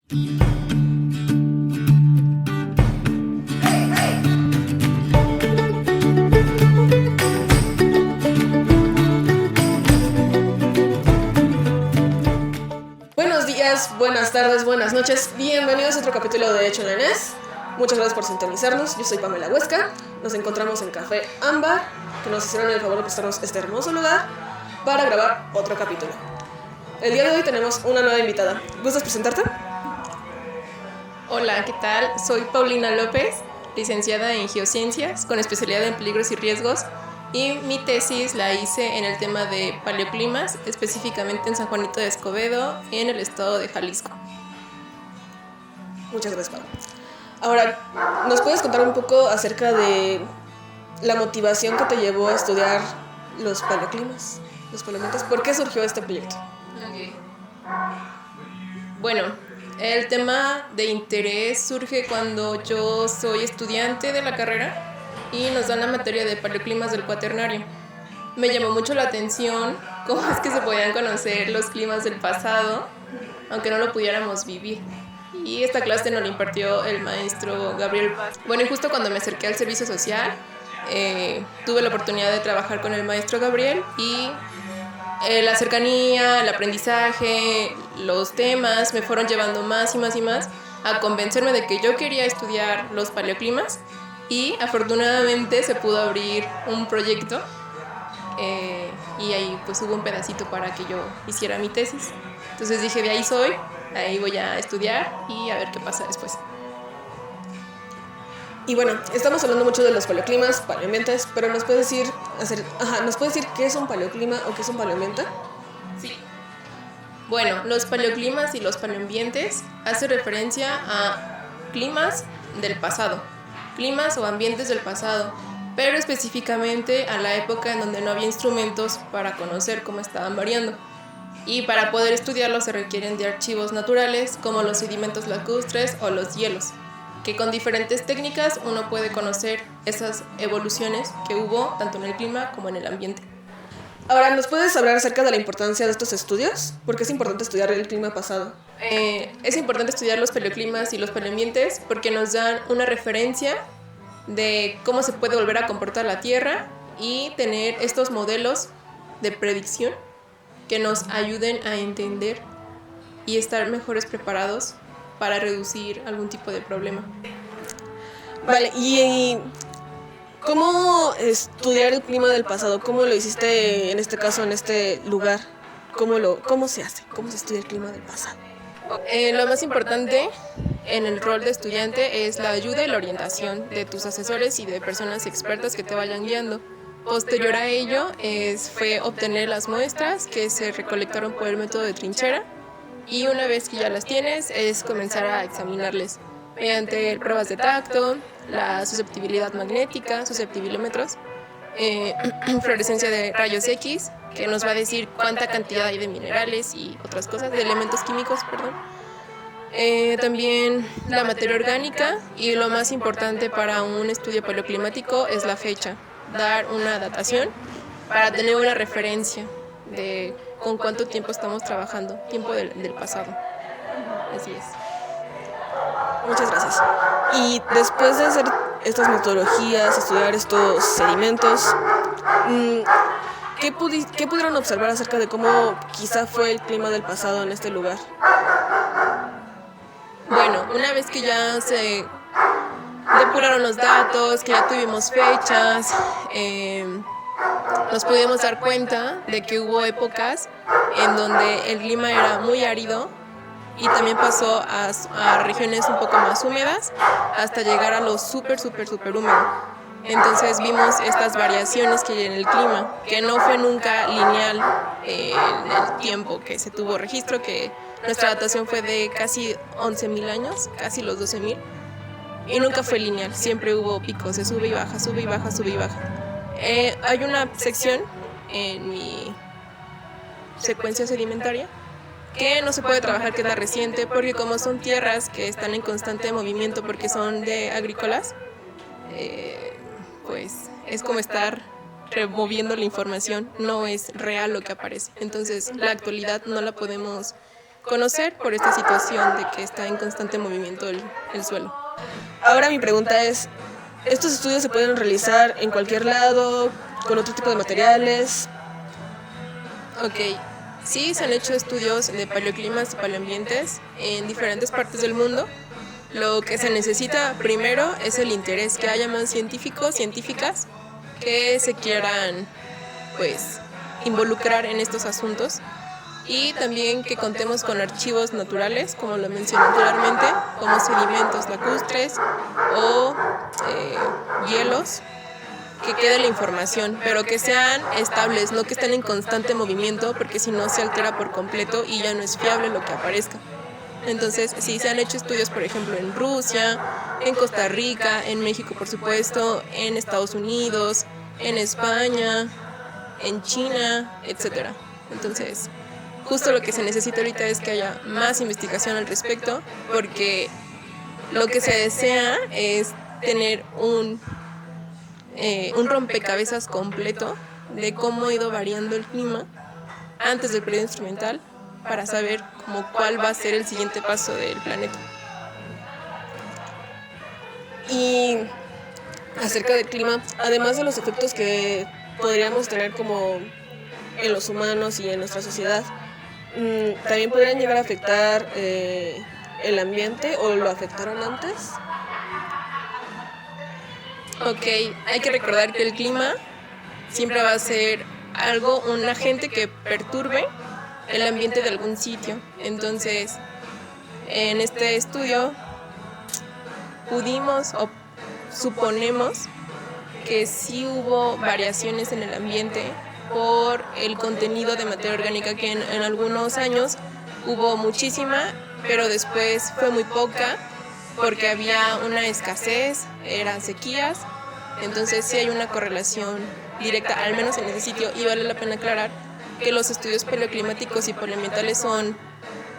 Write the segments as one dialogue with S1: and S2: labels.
S1: Buenos días, buenas tardes, buenas noches. Bienvenidos a otro capítulo de Hecho en la NES. Muchas gracias por sintonizarnos. Yo soy Pamela Huesca. Nos encontramos en Café Ámbar, que nos hicieron el favor de prestarnos este hermoso lugar para grabar otro capítulo. El día de hoy tenemos una nueva invitada. ¿Gustas presentarte?
S2: Hola, ¿qué tal? Soy Paulina López, licenciada en Geociencias con especialidad en peligros y riesgos, y mi tesis la hice en el tema de paleoclimas, específicamente en San Juanito de Escobedo, en el estado de Jalisco.
S1: Muchas gracias, Pau. Ahora, ¿nos puedes contar un poco acerca de la motivación que te llevó a estudiar los paleoclimas, los paleoambientes? ¿Por qué surgió este proyecto?
S2: Bueno, el tema de interés surge cuando yo soy estudiante de la carrera y nos dan la materia de paleoclimas del cuaternario. Me llamó mucho la atención cómo es que se podían conocer los climas del pasado, aunque no lo pudiéramos vivir. Y esta clase nos la impartió el maestro Gabriel Paz. Bueno, y justo cuando me acerqué al servicio social, tuve la oportunidad de trabajar con el maestro Gabriel y la cercanía, el aprendizaje, los temas me fueron llevando más y más y más a convencerme de que yo quería estudiar los paleoclimas, y afortunadamente se pudo abrir un proyecto y ahí pues hubo un pedacito para que yo hiciera mi tesis. Entonces dije, de ahí soy, ahí voy a estudiar y a ver qué pasa después.
S1: Y bueno, estamos hablando mucho de los paleoclimas, paleoambientes, pero ¿nos puedes decir qué es un paleoclima o qué es un paleoambiente?
S2: Sí. Bueno, los paleoclimas y los paleoambientes hacen referencia a climas del pasado, climas o ambientes del pasado, pero específicamente a la época en donde no había instrumentos para conocer cómo estaban variando. Y para poder estudiarlos se requieren de archivos naturales como los sedimentos lacustres o los hielos, que con diferentes técnicas uno puede conocer esas evoluciones que hubo tanto en el clima como en el ambiente.
S1: Ahora, ¿nos puedes hablar acerca de la importancia de estos estudios? ¿Por qué es importante estudiar el clima pasado?
S2: Es importante estudiar los paleoclimas y los paleoambientes porque nos dan una referencia de cómo se puede volver a comportar la Tierra y tener estos modelos de predicción que nos ayuden a entender y estar mejores preparados para reducir algún tipo de problema.
S1: Vale, ¿y cómo estudiar el clima del pasado? ¿Cómo lo hiciste en este caso, en este lugar? ¿Cómo se hace? ¿Cómo se estudia el clima del pasado?
S2: Lo más importante en el rol de estudiante es la ayuda y la orientación de tus asesores y de personas expertas que te vayan guiando. Posterior a ello fue obtener las muestras que se recolectaron por el método de trinchera, y una vez que ya las tienes es comenzar a examinarles mediante pruebas de tacto, la susceptibilidad magnética, susceptibilómetros, fluorescencia de rayos X, que nos va a decir cuánta cantidad hay de minerales y otras cosas, de elementos químicos, perdón. También la materia orgánica, y lo más importante para un estudio paleoclimático es la fecha, dar una datación para tener una referencia de con cuánto tiempo estamos trabajando, tiempo del pasado. Así es.
S1: Muchas gracias. Y después de hacer estas metodologías, estudiar estos sedimentos, ¿qué pudieron observar acerca de cómo quizá fue el clima del pasado en este lugar?
S2: Bueno, una vez que ya se depuraron los datos, que ya tuvimos fechas, nos pudimos dar cuenta de que hubo épocas en donde el clima era muy árido y también pasó a regiones un poco más húmedas hasta llegar a lo súper húmedo. Entonces vimos estas variaciones que hay en el clima, que no fue nunca lineal en el tiempo que se tuvo registro, que nuestra datación fue de casi 11.000 años, casi los 12.000, y nunca fue lineal, siempre hubo picos, se sube y baja, sube y baja, sube y baja. Hay una sección en mi secuencia sedimentaria que no se puede trabajar, que es la reciente, porque como son tierras que están en constante movimiento porque son de agrícolas, pues es como estar removiendo la información, no es real lo que aparece. Entonces la actualidad no la podemos conocer por esta situación de que está en constante movimiento el suelo.
S1: Ahora mi pregunta es, ¿estos estudios se pueden realizar en cualquier lado, con otro tipo de materiales?
S2: Ok, sí, se han hecho estudios de paleoclimas y paleoambientes en diferentes partes del mundo. Lo que se necesita primero es el interés, que haya más científicos, científicas que se quieran, pues, involucrar en estos asuntos, y también que contemos con archivos naturales, como lo mencioné anteriormente, como sedimentos lacustres o hielos, que quede la información, pero que sean estables, no que estén en constante movimiento, porque si no se altera por completo y ya no es fiable lo que aparezca. Entonces, sí, se han hecho estudios, por ejemplo, en Rusia, en Costa Rica, en México, por supuesto, en Estados Unidos, en España, en China, etc. Entonces, justo lo que se necesita ahorita es que haya más investigación al respecto, porque lo que se desea es tener un rompecabezas completo de cómo ha ido variando el clima antes del periodo instrumental, para saber como cuál va a ser el siguiente paso del planeta.
S1: Y acerca del clima, además de los efectos que podríamos tener como en los humanos y en nuestra sociedad, también podrían llegar a afectar el ambiente, o lo afectaron antes.
S2: Ok, hay que recordar que el clima siempre va a ser algo, un agente que perturbe el ambiente de algún sitio. Entonces, en este estudio pudimos o suponemos que sí hubo variaciones en el ambiente por el contenido de materia orgánica, que en algunos años hubo muchísima, pero después fue muy poca porque había una escasez, eran sequías. Entonces sí hay una correlación directa, al menos en ese sitio, y vale la pena aclarar que los estudios paleoclimáticos y paleoambientales son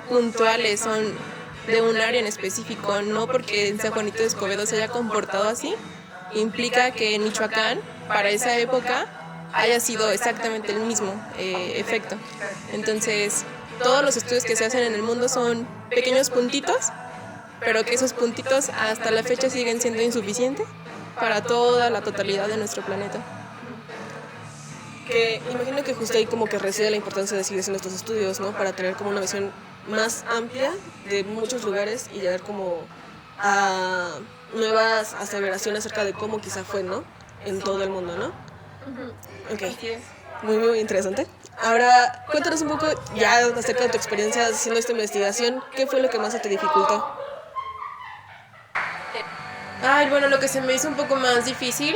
S2: puntuales, son de un área en específico, no porque en San Juanito de Escobedo se haya comportado así, implica que en Michoacán, para esa época, haya sido exactamente el mismo efecto. Entonces, todos los estudios que se hacen en el mundo son pequeños puntitos, pero que esos puntitos hasta la fecha siguen siendo insuficientes para toda la totalidad de nuestro planeta.
S1: Que imagino que justo ahí como que reside la importancia de seguir haciendo estos estudios, ¿no? Para tener como una visión más amplia de muchos lugares y llegar como a nuevas aseveraciones acerca de cómo quizá fue, ¿no? En todo el mundo, ¿no? Ok, muy, muy interesante. Ahora, cuéntanos un poco ya acerca de tu experiencia haciendo esta investigación. ¿Qué fue lo que más se te dificultó?
S2: Ay, bueno, lo que se me hizo un poco más difícil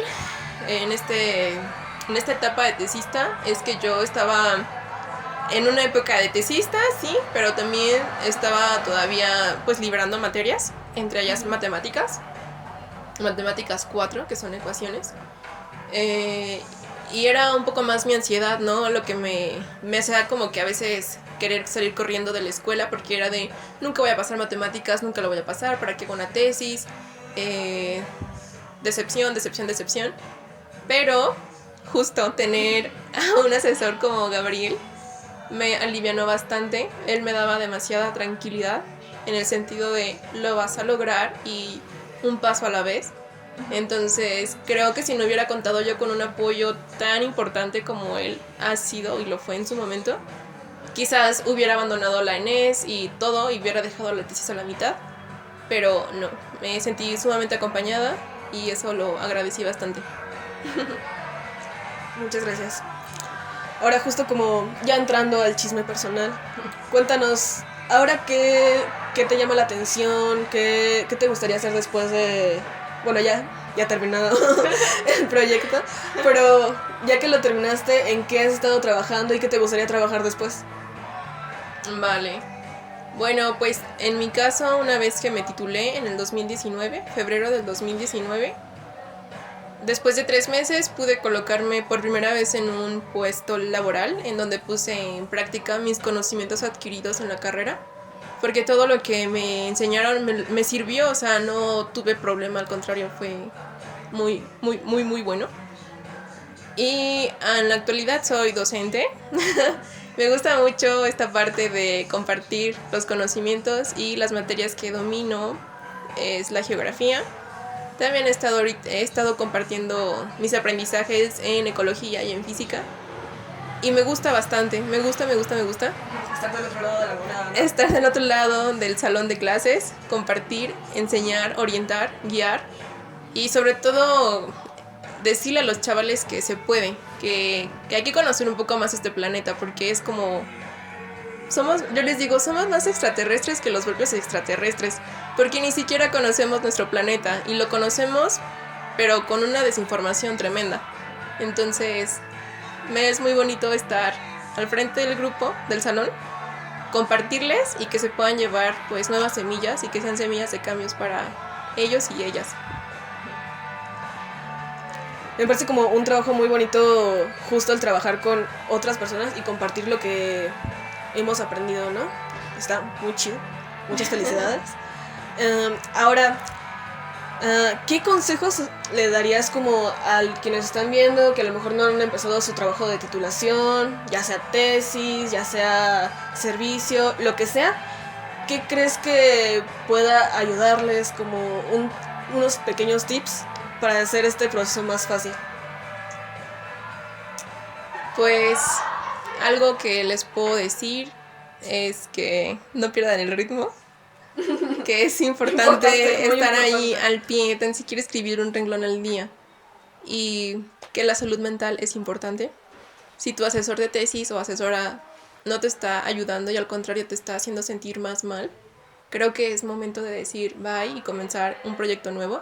S2: en esta etapa de tesista es que yo estaba en una época de tesista, sí, pero también estaba todavía pues librando materias, entre ellas matemáticas 4, que son ecuaciones, y era un poco más mi ansiedad, ¿no? Lo que me hacía como que a veces querer salir corriendo de la escuela, porque era de nunca voy a pasar matemáticas, nunca lo voy a pasar, ¿para qué hago una tesis? Decepción. Pero justo tener a un asesor como Gabriel me alivianó bastante. Él me daba demasiada tranquilidad en el sentido de lo vas a lograr y un paso a la vez. Entonces creo que si no hubiera contado yo con un apoyo tan importante como él ha sido y lo fue en su momento, quizás hubiera abandonado la ENES y todo, y hubiera dejado la tesis a la mitad. Pero no, me sentí sumamente acompañada y eso lo agradecí bastante.
S1: Muchas gracias. Ahora, justo como ya entrando al chisme personal, cuéntanos, ahora qué te llama la atención, qué te gustaría hacer después de... Bueno, ya terminado el proyecto, pero ya que lo terminaste, ¿en qué has estado trabajando y qué te gustaría trabajar después?
S2: Vale. Bueno, pues en mi caso, una vez que me titulé en el 2019, febrero del 2019, después de 3 meses pude colocarme por primera vez en un puesto laboral en donde puse en práctica mis conocimientos adquiridos en la carrera, porque todo lo que me enseñaron me sirvió, o sea, no tuve problema, al contrario, fue muy, muy, muy, muy bueno. Y en la actualidad soy docente. Me gusta mucho esta parte de compartir los conocimientos y las materias que domino. Es la geografía. También he estado compartiendo mis aprendizajes en ecología y en física. Y me gusta bastante, me gusta.
S1: Estar del otro lado de la moneda, ¿no?
S2: Estar del otro lado del salón de clases, compartir, enseñar, orientar, guiar. Y sobre todo decirle a los chavales que se puede, que hay que conocer un poco más este planeta, porque es como... yo les digo, somos más extraterrestres que los propios extraterrestres, porque ni siquiera conocemos nuestro planeta, y lo conocemos, pero con una desinformación tremenda. Entonces, me es muy bonito estar al frente del grupo, del salón, compartirles y que se puedan llevar pues nuevas semillas y que sean semillas de cambios para ellos y ellas.
S1: Me parece como un trabajo muy bonito justo el trabajar con otras personas y compartir lo que hemos aprendido, ¿no? Está muy chido. Muchas felicidades. Ahora, ¿qué consejos le darías como a quienes están viendo que a lo mejor no han empezado su trabajo de titulación, ya sea tesis, ya sea servicio, lo que sea? ¿Qué crees que pueda ayudarles como unos pequeños tips para hacer este proceso más fácil?
S2: Pues algo que les puedo decir es que no pierdan el ritmo, que es importante estar ahí al pie, tan siquiera escribir un renglón al día, y que la salud mental es importante. Si tu asesor de tesis o asesora no te está ayudando y al contrario te está haciendo sentir más mal, creo que es momento de decir bye y comenzar un proyecto nuevo.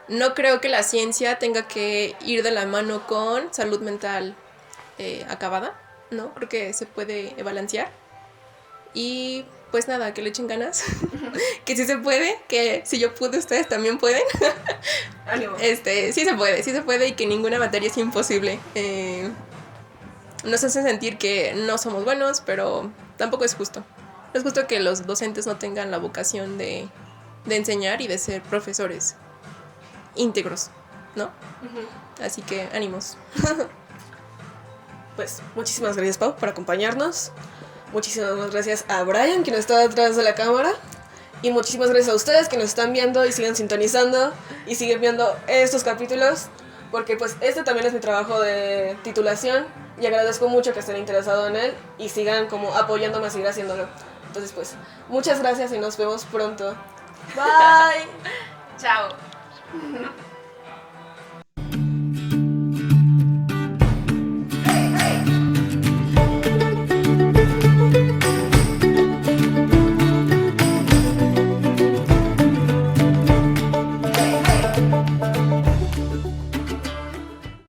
S2: No creo que la ciencia tenga que ir de la mano con salud mental acabada, ¿no? Creo que se puede balancear. Y pues nada, que le echen ganas, que sí se puede, que si yo pude, ustedes también pueden.
S1: Ánimo.
S2: Sí se puede y que ninguna materia es imposible. Nos hace sentir que no somos buenos, pero tampoco es justo. No es justo que los docentes no tengan la vocación de enseñar y de ser profesores íntegros, ¿no? Uh-huh. Así que ánimos.
S1: Pues muchísimas gracias, Pau, por acompañarnos. Muchísimas gracias a Brian, quien está detrás de la cámara. Y muchísimas gracias a ustedes que nos están viendo y siguen sintonizando y siguen viendo estos capítulos, porque pues este también es mi trabajo de titulación y agradezco mucho que estén interesados en él y sigan como apoyándome a seguir haciéndolo. Entonces pues muchas gracias y nos vemos pronto. Bye.
S3: Chao.